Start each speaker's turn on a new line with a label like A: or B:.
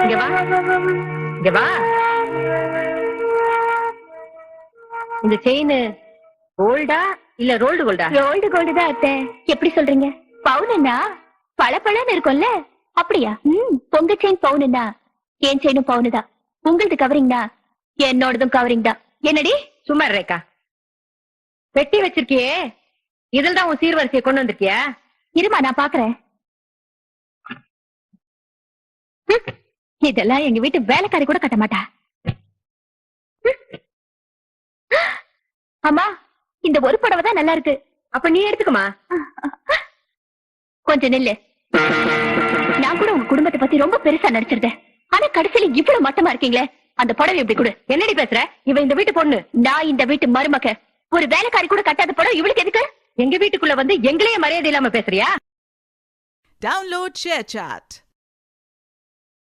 A: இங்க வா, இங்க வா. இந்த செயின் கோல்டா இல்ல ரோல்டு கோல்டா?
B: ரோல்டு கோல்டு தான் அத்தை. எப்படி சொல்றீங்க? பவுனுன்னா பளபளன்னு இருக்கும்ல, அப்படியா? பொங்க செயின் பவுனுன்னா என் செயினும் பவுனு தான். உங்களது கவரிங்னா என்னோடதும் கவரிங் தான். என்னடி?
A: சும்மா ரேக்கா, வெட்டி வச்சிருக்கியே, இதில் தான் உன் சீர்வரிசையை கொண்டு வந்திருக்கியா?
B: இருமா நான் பாக்குறேன். இதெல்லாம் எங்க வீட்டு வேலைக்காரி கூட கட்ட மாட்டா. அம்மா, இந்த ஒரு புடவை தான் நல்லா இருக்கு.
A: அப்ப நீ எடுத்துக்கமா.
B: கொஞ்சம் நில்லு. நான் கூட உங்க குடும்பத்தை பத்தி ரொம்ப பெருசா நடிச்சிருந்தேன். ஆனா கடைசியில இவ்வளவு மட்டமா இருக்கீங்களே. அந்த புடவை எப்படி கொடு.
A: என்னடி பேசுற? இவ இந்த வீட்டு பொண்ணு,
B: நான் இந்த வீட்டு மருமக. ஒரு வேலைக்காரி கூட கட்டாத புடவை இவளுக்கு எதுக்கு?
A: எங்க வீட்டுக்குள்ள வந்து எங்களையே மரியாதை இல்லாம பேசுறியா?
C: Download ShareChat.